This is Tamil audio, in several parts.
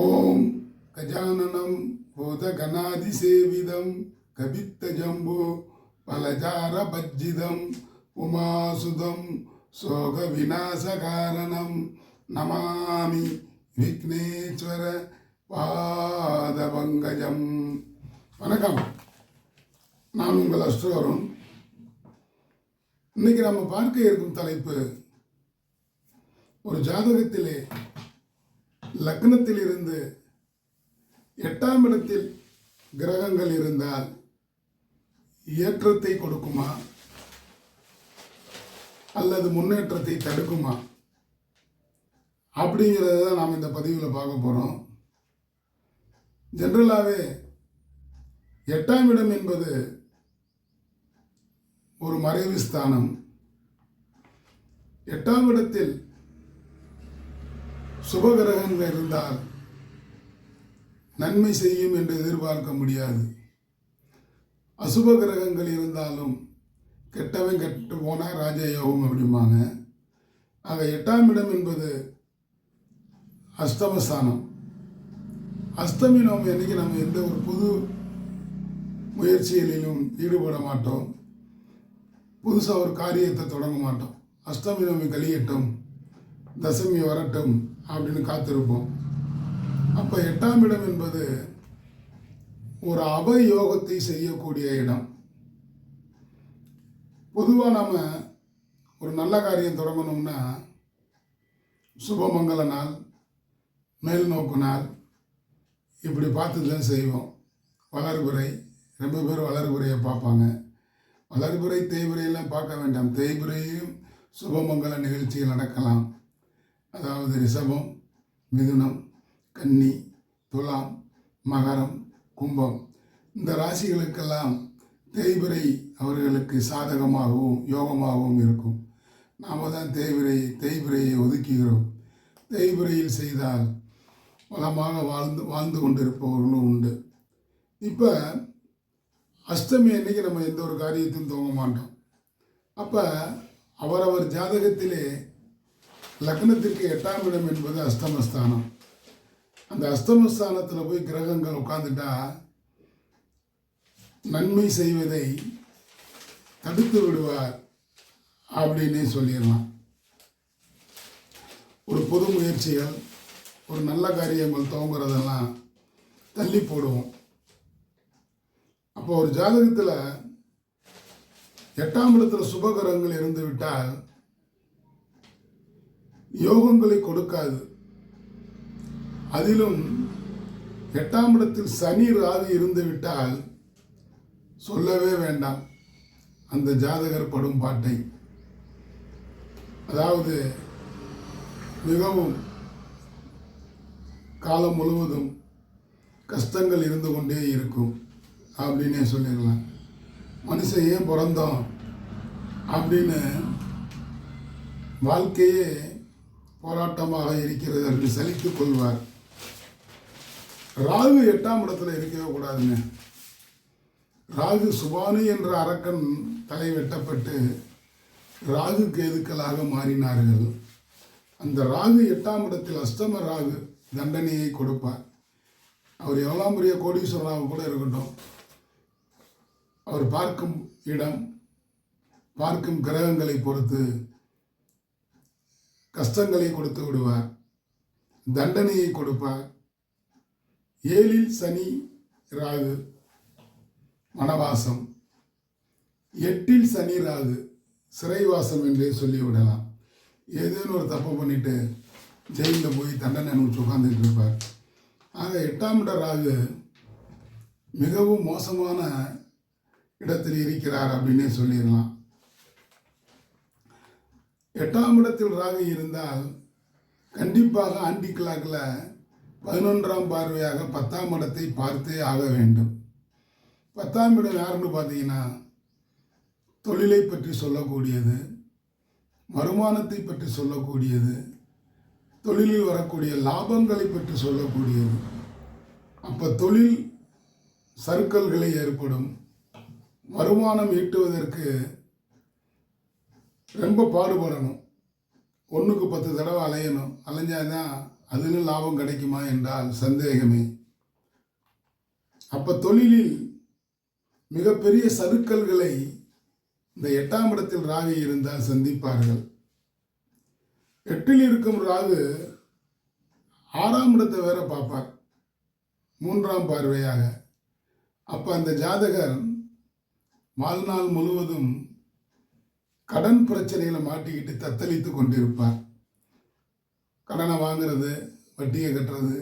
ஓம் கஜானனம் பூதகணாதிசேவிதம் கபித்தஜம்பு பலஜாரபஜ்ஜிதம் உமாசுதம் சோக விநாசகாரணம் நமாமி விக்னேஸ்வர பாதபங்கஜம். வணக்கம், நான் உங்கள் அஸ்ட்ரோவருண். இன்னைக்கு நம்ம பார்க்க இருக்கும் தலைப்பு, ஒரு ஜாதகத்திலே லக்னத்தில் இருந்து 8ஆம் இடத்தில் கிரகங்கள் இருந்தால் ஏற்றத்தை கொடுக்குமா அல்லது முன்னேற்றத்தை தடுக்குமா அப்படிங்கிறத தான் நாம் இந்த பதிவில் பார்க்க போகிறோம். ஜென்ரலாகவே 8ஆம் இடம் என்பது ஒரு மறைவு ஸ்தானம். 8ஆம் இடத்தில் சுபகிரகங்கள் இருந்தால் நன்மை செய்யும் என்று எதிர்பார்க்க முடியாது. அசுப கிரகங்கள் இருந்தாலும் கெட்டவன் கெட்டு போனால் ராஜயோகம் அப்படிம்பாங்க. ஆக 8ஆம் இடம் என்பது அஷ்டமஸ்தானம். அஷ்டமி நோம்பு அன்னைக்கு நம்ம எந்த ஒரு புது முயற்சிகளிலும் ஈடுபட மாட்டோம், புதுசாக ஒரு காரியத்தை தொடங்க மாட்டோம். அஷ்டமி நோம்பி கழியட்டும், தசமி வரட்டும் அப்படின்னு காத்திருப்போம். அப்போ 8ஆம் இடம் என்பது ஒரு அபயோகத்தை செய்யக்கூடிய இடம். பொதுவாக நாம் ஒரு நல்ல காரியம் தொடங்கணும்னா சுபமங்கல நாள், மேல் நோக்கு நாள் இப்படி பார்த்து தான் செய்வோம். வளர்பிறை, ரொம்ப பேர் வளர்பிறையை பார்ப்பாங்க. வளர்பிறை தேய்பிறையெல்லாம் பார்க்க வேண்டாம். தேய்பிறையும் சுபமங்கல நிகழ்ச்சிகள் நடக்கலாம். அதாவது ரிஷபம், மிதுனம், கன்னி, துலாம், மகரம், கும்பம் இந்த ராசிகளுக்கெல்லாம் தேய்பிறை அவர்களுக்கு சாதகமாகவும் யோகமாகவும் இருக்கும். நாம் தான் தேய்பிறையை ஒதுக்குகிறோம். தேய்பிறையில் செய்தால் வளமாக வாழ்ந்து கொண்டிருப்பவர்களும் உண்டு. இப்போ அஷ்டமி அன்னைக்கு நம்ம எந்த ஒரு காரியத்தையும் துவங்க மாட்டோம். அப்போ அவரவர் ஜாதகத்திலே லக்னத்திற்கு 8ஆம் இடம் என்பது அஷ்டமஸ்தானம். அந்த அஷ்டமஸ்தானத்தில் போய் கிரகங்கள் உட்காந்துட்டா நன்மை செய்வதை தடுத்து விடுவார் அப்படின்னே சொல்லிடலாம். ஒரு பொது முயற்சிகள், ஒரு நல்ல காரியங்கள் துவங்குறதெல்லாம் தள்ளி போடுவோம். அப்போ ஒரு ஜாதகத்தில் 8ஆம் இடத்துல சுபகிரகங்கள் இருந்து விட்டால் யோகங்களை கொடுக்காது. அதிலும் 8ஆம் இடத்தில் சனி ராகு இருந்து விட்டால் சொல்லவே வேண்டாம் அந்த ஜாதகர் படும் பாட்டை. அதாவது மிகவும் காலம் முழுவதும் கஷ்டங்கள் இருந்து கொண்டே இருக்கும் அப்படின்னே சொல்லிடலாம். மனுஷன் ஏன் பிறந்தோம் அப்படின்னு வாழ்க்கையே போராட்டமாக இருக்கிறது என்று சலித்துக் கொள்வார். ராகு 8ஆம் இடத்துல இருக்கவே கூடாதுங்க. ராகு சுபானு என்ற அரக்கன் தலை வெட்டப்பட்டு ராகு கேதுக்களாக மாறினார்கள். அந்த ராகு 8ஆம் இடத்தில் அஷ்டம ராகு தண்டனையை கொடுப்பார். அவர் எவ்வளோ பெரிய கோடீஸ்வரனாக கூட இருக்கட்டும், அவர் பார்க்கும் இடம், பார்க்கும் கிரகங்களை பொறுத்து கஷ்டங்களை கொடுத்து விடுவார், தண்டனையை கொடுப்பார். 7இல் சனி ராகு வனவாசம், 8இல் சனி ராகு சிறைவாசம் என்றே சொல்லிவிடலாம். ஏதேனும் ஒரு தப்பு பண்ணிட்டு ஜெயிலில் போய் தண்டனை அனுப்பிச்சு உட்காந்துட்டு இருப்பார். ஆக 8ஆம் இட ராகு மிகவும் மோசமான இடத்தில் இருக்கிறார் அப்படின்னே சொல்லிடலாம். 8ஆம் இடத்தில் ராகு இருந்தால் கண்டிப்பாக ஆண்டி கிளாக்கில் 11ஆம் பார்வையாக 10ஆம் இடத்தை பார்த்தே ஆக வேண்டும். 10ஆம் இடம் யாருன்னு பார்த்தீங்கன்னா தொழிலை பற்றி சொல்லக்கூடியது, வருமானத்தை பற்றி சொல்லக்கூடியது, தொழிலில் வரக்கூடிய லாபங்களை பற்றி சொல்லக்கூடியது. அப்போ தொழில் சறுக்கல்களை ஏற்படும். வருமானம் ஈட்டுவதற்கு ரொம்ப பாடுபடணும். 1க்கு 10 தடவை அலையணும். அலைஞ்சாதான் அதில் லாபம் கிடைக்குமா என்றால் சந்தேகமே. அப்போ தொழிலில் மிகப்பெரிய சறுக்கல்களை இந்த 8ஆம் இடத்தில் ராகு இருந்தால் சந்திப்பார்கள். 8இல் இருக்கும் ராகு 6ஆம் இடத்தை வேற பார்ப்பார் 3ஆம் பார்வையாக. அப்போ அந்த ஜாதகர் வாழ்நாள் முழுவதும் கடன் பிரச்சனைகளை மாட்டிக்கிட்டு தத்தளித்து கொண்டிருப்பார். கடனை வாங்குறது, வட்டியை கட்டுறது,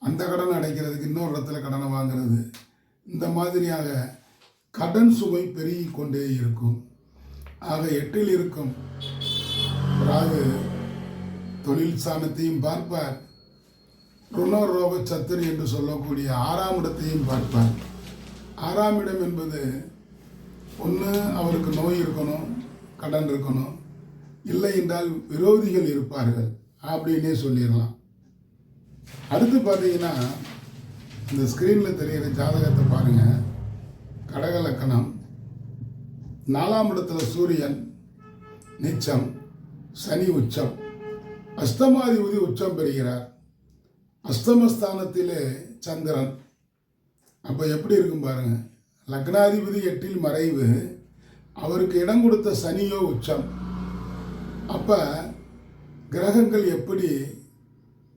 அந்த கடனை அடைக்கிறதுக்கு இன்னொரு இடத்துல கடனை வாங்குறது, இந்த மாதிரியாக கடன் சுமை பெருகி கொண்டே இருக்கும். ஆக 8இல் இருக்கும் ராகு தொழில் ஸ்தானத்தையும் பார்ப்பார், ருணரோக சத்துரு என்று சொல்லக்கூடிய 6ஆம் இடத்தையும் பார்ப்பார். 6ஆம் இடம் என்பது ஒன்று அவருக்கு நோய் இருக்கணும், கடன் இருக்கணும், இல்லை என்றால் விரோதிகள் இருப்பார்கள் அப்படின்னே சொல்லிடலாம். அடுத்து பார்த்தீங்கன்னா இந்த ஸ்க்ரீனில் தெரிகிற ஜாதகத்தை பாருங்கள். கடக லக்கணம், 4ஆம் இடத்துல சூரியன் நீச்சம், சனி உச்சம், அஷ்டமாதிபதி உச்சம் பெறுகிறார். அஷ்டமஸ்தானத்திலே சந்திரன். அப்போ எப்படி இருக்கும் பாருங்க. லக்னாதிபதி 8இல் மறைவு, அவருக்கு இடம் கொடுத்த சனியோ உச்சம். அப்போ கிரகங்கள் எப்படி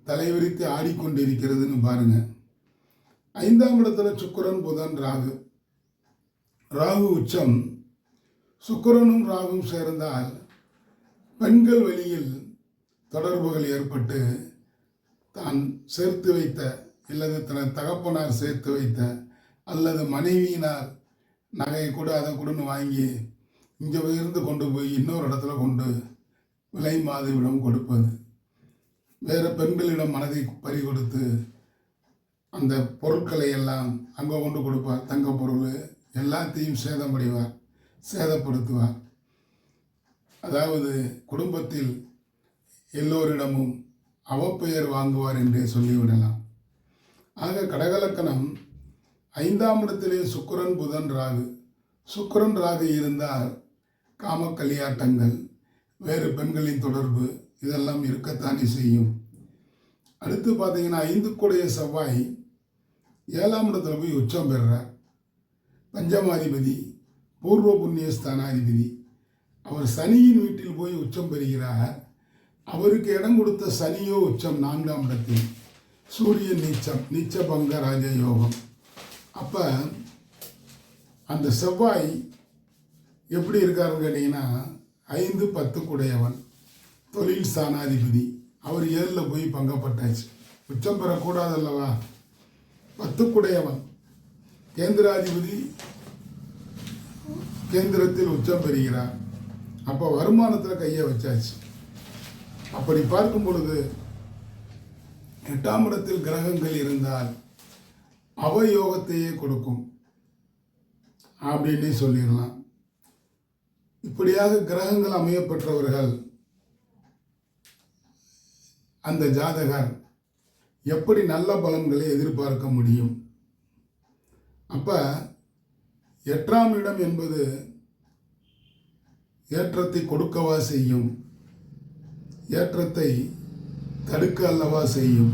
தலைவிரித்து ஆடிக்கொண்டிருக்கிறதுன்னு பாருங்க. 5ஆம் இடத்துல சுக்கிரன், புதன், ராகு. ராகு உச்சம். சுக்கிரனும் ராகும் சேர்ந்தால் பெண்கள் வழியில் தொடர்புகள் ஏற்பட்டு தான் சேர்த்து வைத்த அல்லது தன் தகப்பனார் சேர்த்து வைத்த அல்லது மனைவியினால் நகையை கூட அதை கூடன்னு வாங்கி இங்கே இருந்து கொண்டு போய் இன்னொரு இடத்துல கொண்டு விலை மாதிரிடம் கொடுப்பது, வேறு பெண்களிடம் மனதை பறி கொடுத்து அந்த பொருட்களை எல்லாம் அங்கே கொண்டு கொடுப்பார். தங்க பொருள் எல்லாத்தையும் சேதப்படுத்துவார். அதாவது குடும்பத்தில் எல்லோரிடமும் அவப்பெயர் வாங்குவார் என்றே சொல்லிவிடலாம். ஆக கடகலக்கணம் 5ஆம் இடத்திலே சுக்கிரன், புதன், ராகு. சுக்கிரன், ராகு இருந்தால் காம கலியாட்டங்கள், வேறு பெண்களின் தொடர்பு இதெல்லாம் இருக்கத்தானே செய்யும். அடுத்து பார்த்தீங்கன்னா 5க்குடைய செவ்வாய் 7ஆம் இடத்துல போய் உச்சம் பெறுறார். பஞ்சமாதிபதி, பூர்வ புண்ணிய ஸ்தானாதிபதி. அவர் சனியின் வீட்டில் போய் உச்சம் பெறுகிறார். அவருக்கு இடம் கொடுத்த சனியோ உச்சம் 4ஆம் இடத்தில். சூரியன் நீச்சம், நீச்சபங்க ராஜயோகம். அப்போ அந்த செவ்வாய் எப்படி இருக்காருன்னு கேட்டிங்கன்னா 5, 10 தொழில் ஸ்தானாதிபதி. அவர் 7ல் போய் பங்கப்பட்டாச்சு. உச்சம் பெறக்கூடாதல்லவா. 10 கேந்திராதிபதி கேந்திரத்தில் உச்சம் பெறுகிறார். அப்போ வருமானத்தில் கையை வச்சாச்சு. அப்படி பார்க்கும் பொழுது 8ஆம் இடத்தில் கிரகங்கள் இருந்தால் அவயோகத்தையே கொடுக்கும் அப்படின்னே சொல்லிடலாம். இப்படியாக கிரகங்கள் அமையப்பெற்றவர்கள் அந்த ஜாதகர் எப்படி நல்ல பலன்களை எதிர்பார்க்க முடியும்? அப்போ 8ஆம் இடம் என்பது ஏற்றத்தை கொடுக்கவா செய்யும், ஏற்றத்தை தடுக்க அல்லவா செய்யும்.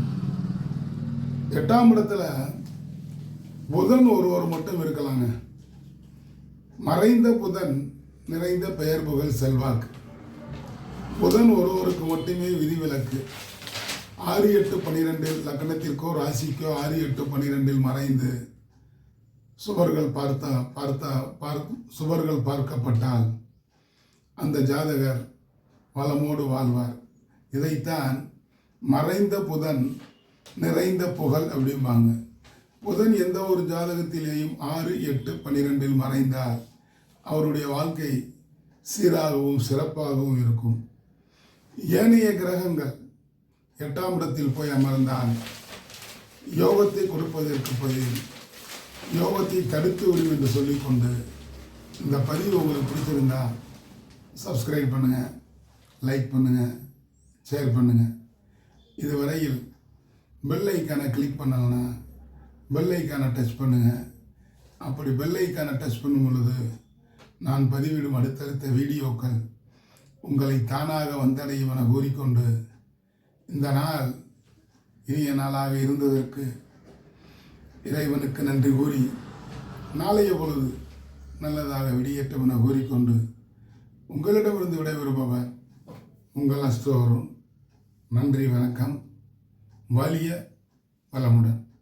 8ஆம் இடத்துல புதன் ஒருவர் மட்டும் இருக்கலாங்க. மறைந்த புதன் நிறைந்த பெயர் புகழ் செல்வாக்கு. புதன் ஒருவருக்கு மட்டுமே விதிவிலக்கு. 6, 8, 12 லக்னத்திற்கோ ராசிக்கோ 6, 8, 12 மறைந்து சுவர்கள் பார்க்கப்பட்டால் அந்த ஜாதகர் வளமோடு வாழ்வார். இதைத்தான் மறைந்த புதன் நிறைந்த புகழ் அப்படிம்பாங்க. புதன் எந்த ஒரு ஜாதகத்திலேயும் 6, 8, 12 மறைந்தால் அவருடைய வாழ்க்கை சீராகவும் சிறப்பாகவும் இருக்கும். ஏனைய கிரகங்கள் 8ஆம் இடத்தில் போய் அமர்ந்தால் யோகத்தை கொடுப்பதற்கு பதில் யோகத்தை தடுத்து விடும் என்று சொல்லிக்கொண்டு இந்த பதிவு உங்களுக்கு பிடிச்சிருந்தா சப்ஸ்கிரைப் பண்ணுங்கள், லைக் பண்ணுங்கள், ஷேர் பண்ணுங்கள். இதுவரையில் பெல் ஐக்கானை கிளிக் பண்ணலைன்னா பெல் ஐக்கானை டச் பண்ணுங்கள். அப்படி பெல் ஐக்கானை டச் பண்ணும் பொழுது நான் பதிவிடும் அடுத்தடுத்த வீடியோக்கள் உங்களை தானாக வந்தடையும் என கூறிக்கொண்டு இந்த நாள் இனிய நாளாக இருந்ததற்கு இறைவனுக்கு நன்றி கூறி நாளைய பொழுது நல்லதாக விடியட்டும் என கூறிக்கொண்டு உங்களிடமிருந்து விடைபெறுபவர் உங்கள் அஸ்ட்ரோவரும். நன்றி, வணக்கம். வலிய வளமுடன்.